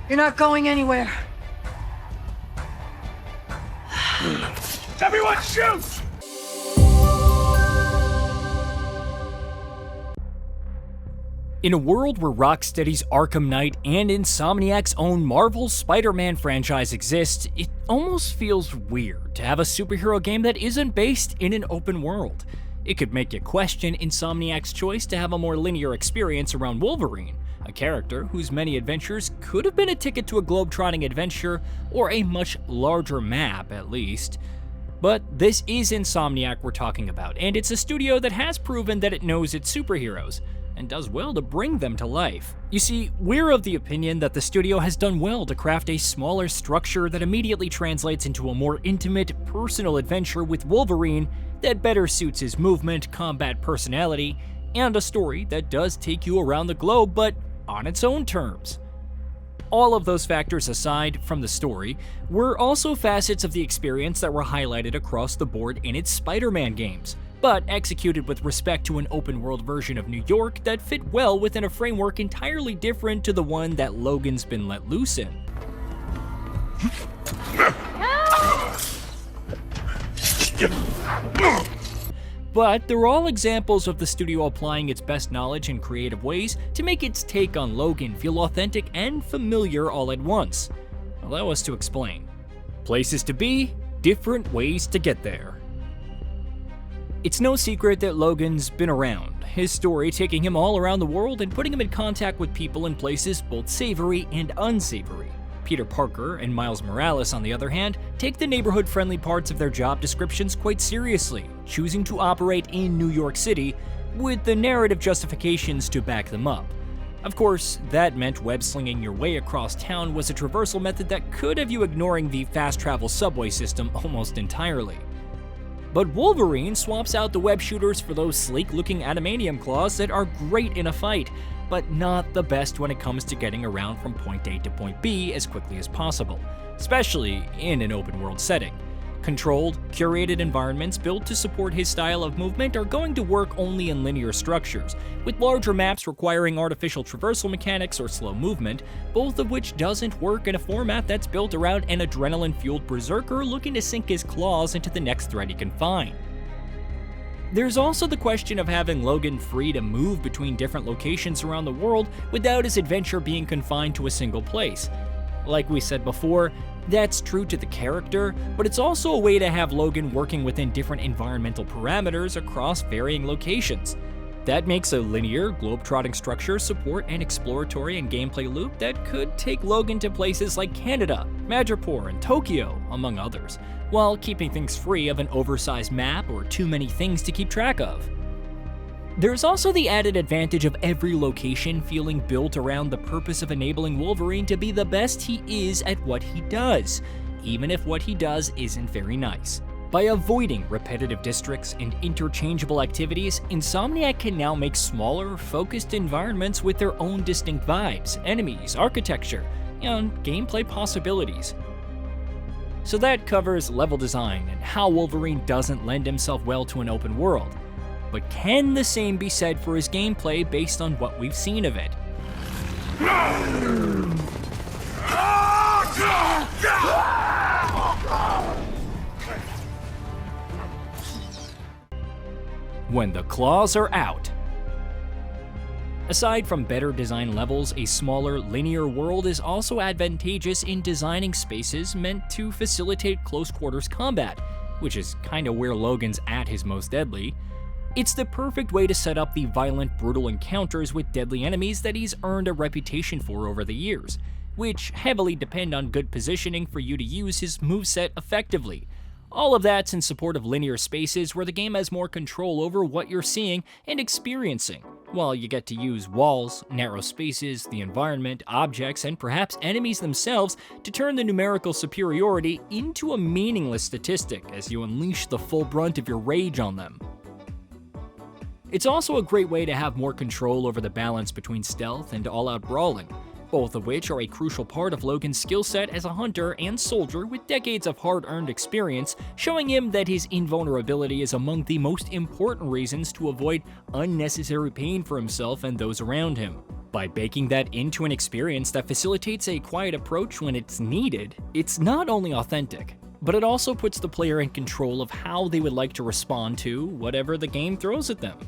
You're not going anywhere. Everyone shoot! In a world where Rocksteady's Arkham Knight and Insomniac's own Marvel's Spider-Man franchise exist, it almost feels weird to have a superhero game that isn't based in an open world. It could make you question Insomniac's choice to have a more linear experience around Wolverine, a character whose many adventures could have been a ticket to a globe-trotting adventure or a much larger map at least. But this is Insomniac we're talking about, and it's a studio that has proven that it knows its superheroes, and does well to bring them to life. You see, we're of the opinion that the studio has done well to craft a smaller structure that immediately translates into a more intimate, personal adventure with Wolverine that better suits his movement, combat personality, and a story that does take you around the globe, but on its own terms. All of those factors aside from the story, were also facets of the experience that were highlighted across the board in its Spider-Man games, but executed with respect to an open-world version of New York that fit well within a framework entirely different to the one that Logan's been let loose in. But they're all examples of the studio applying its best knowledge in creative ways to make its take on Logan feel authentic and familiar all at once. Allow us to explain. Places to be, different ways to get there. It's no secret that Logan's been around, his story taking him all around the world and putting him in contact with people in places both savory and unsavory. Peter Parker and Miles Morales, on the other hand, take the neighborhood-friendly parts of their job descriptions quite seriously, choosing to operate in New York City with the narrative justifications to back them up. Of course, that meant web-slinging your way across town was a traversal method that could have you ignoring the fast-travel subway system almost entirely. But Wolverine swaps out the web shooters for those sleek-looking adamantium claws that are great in a fight, but not the best when it comes to getting around from point A to point B as quickly as possible, especially in an open-world setting. Controlled, curated environments built to support his style of movement are going to work only in linear structures, with larger maps requiring artificial traversal mechanics or slow movement, both of which doesn't work in a format that's built around an adrenaline-fueled berserker looking to sink his claws into the next threat he can find. There's also the question of having Logan free to move between different locations around the world without his adventure being confined to a single place. Like we said before, that's true to the character, but it's also a way to have Logan working within different environmental parameters across varying locations. That makes a linear, globe-trotting structure support an exploratory and gameplay loop that could take Logan to places like Canada, Madripoor, and Tokyo, among others, while keeping things free of an oversized map or too many things to keep track of. There's also the added advantage of every location feeling built around the purpose of enabling Wolverine to be the best he is at what he does, even if what he does isn't very nice. By avoiding repetitive districts and interchangeable activities, Insomniac can now make smaller, focused environments with their own distinct vibes, enemies, architecture, and gameplay possibilities. So that covers level design and how Wolverine doesn't lend himself well to an open world. But can the same be said for his gameplay based on what we've seen of it? When the claws are out. Aside from better design levels, a smaller, linear world is also advantageous in designing spaces meant to facilitate close-quarters combat, which is kinda where Logan's at his most deadly. It's the perfect way to set up the violent, brutal encounters with deadly enemies that he's earned a reputation for over the years, which heavily depend on good positioning for you to use his moveset effectively. All of that's in support of linear spaces where the game has more control over what you're seeing and experiencing, while you get to use walls, narrow spaces, the environment, objects, and perhaps enemies themselves to turn the numerical superiority into a meaningless statistic as you unleash the full brunt of your rage on them. It's also a great way to have more control over the balance between stealth and all-out brawling, both of which are a crucial part of Logan's skill set as a hunter and soldier with decades of hard-earned experience, showing him that his invulnerability is among the most important reasons to avoid unnecessary pain for himself and those around him. By baking that into an experience that facilitates a quiet approach when it's needed, it's not only authentic, but it also puts the player in control of how they would like to respond to whatever the game throws at them.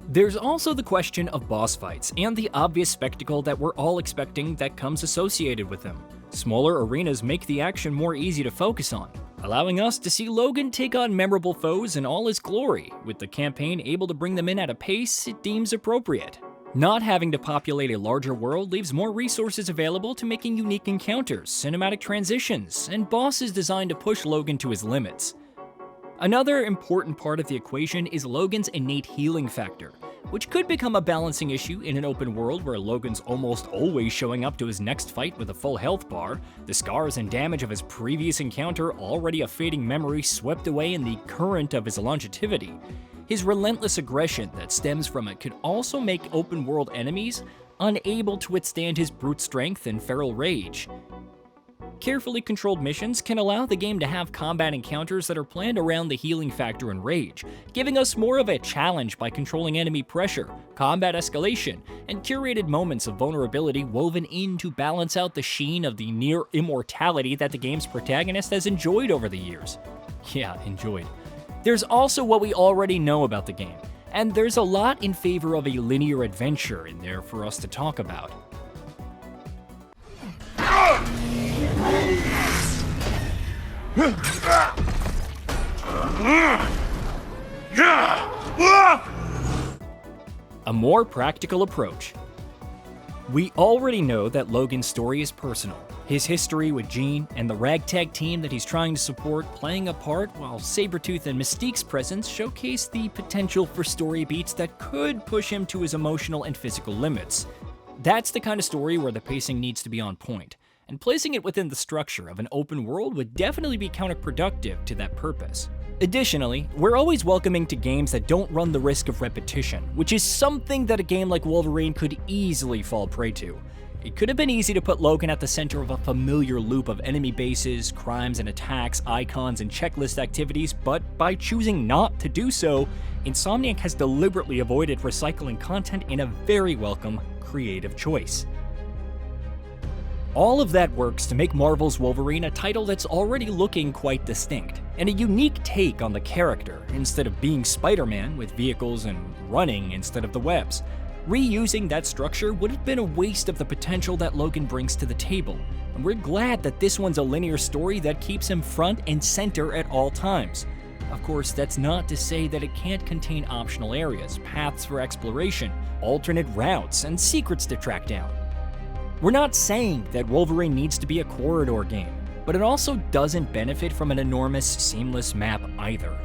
There's also the question of boss fights and the obvious spectacle that we're all expecting that comes associated with them. Smaller arenas make the action more easy to focus on, allowing us to see Logan take on memorable foes in all his glory, with the campaign able to bring them in at a pace it deems appropriate. Not having to populate a larger world leaves more resources available to making unique encounters, cinematic transitions, and bosses designed to push Logan to his limits. Another important part of the equation is Logan's innate healing factor, which could become a balancing issue in an open world where Logan's almost always showing up to his next fight with a full health bar, the scars and damage of his previous encounter already a fading memory swept away in the current of his longevity. His relentless aggression that stems from it could also make open world enemies unable to withstand his brute strength and feral rage. Carefully controlled missions can allow the game to have combat encounters that are planned around the healing factor and rage, giving us more of a challenge by controlling enemy pressure, combat escalation, and curated moments of vulnerability woven in to balance out the sheen of the near immortality that the game's protagonist has enjoyed over the years. Yeah, enjoyed. There's also what we already know about the game, and there's a lot in favor of a linear adventure in there for us to talk about. A more practical approach. We already know that Logan's story is personal. His history with Jean and the ragtag team that he's trying to support playing a part, while Sabretooth and Mystique's presence showcase the potential for story beats that could push him to his emotional and physical limits. That's the kind of story where the pacing needs to be on point, and placing it within the structure of an open world would definitely be counterproductive to that purpose. Additionally, we're always welcoming to games that don't run the risk of repetition, which is something that a game like Wolverine could easily fall prey to. It could have been easy to put Logan at the center of a familiar loop of enemy bases, crimes and attacks, icons, and checklist activities, but by choosing not to do so, Insomniac has deliberately avoided recycling content in a very welcome, creative choice. All of that works to make Marvel's Wolverine a title that's already looking quite distinct, and a unique take on the character, instead of being Spider-Man with vehicles and running instead of the webs. Reusing that structure would have been a waste of the potential that Logan brings to the table, and we're glad that this one's a linear story that keeps him front and center at all times. Of course, that's not to say that it can't contain optional areas, paths for exploration, alternate routes, and secrets to track down. We're not saying that Wolverine needs to be a corridor game, but it also doesn't benefit from an enormous, seamless map either.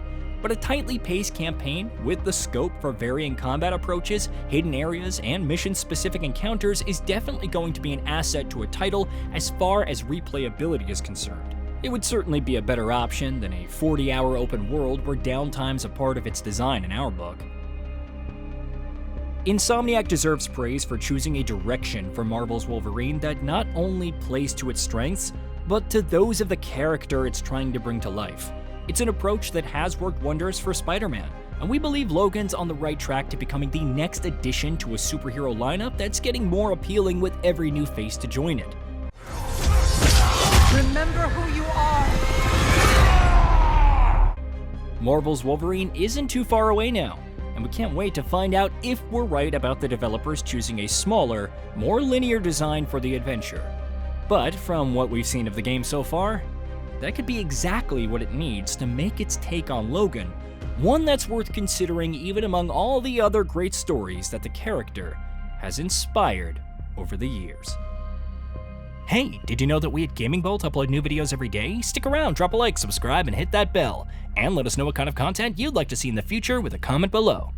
But a tightly paced campaign with the scope for varying combat approaches, hidden areas, and mission-specific encounters is definitely going to be an asset to a title as far as replayability is concerned. It would certainly be a better option than a 40-hour open world where downtime's a part of its design in our book. Insomniac deserves praise for choosing a direction for Marvel's Wolverine that not only plays to its strengths, but to those of the character it's trying to bring to life. It's an approach that has worked wonders for Spider-Man, and we believe Logan's on the right track to becoming the next addition to a superhero lineup that's getting more appealing with every new face to join it. Remember who you are! Marvel's Wolverine isn't too far away now, and we can't wait to find out if we're right about the developers choosing a smaller, more linear design for the adventure. But from what we've seen of the game so far, that could be exactly what it needs to make its take on Logan one that's worth considering even among all the other great stories that the character has inspired over the years. Hey, did you know that we at GamingBolt upload new videos every day? Stick around, drop a like, subscribe, and hit that bell. And let us know what kind of content you'd like to see in the future with a comment below.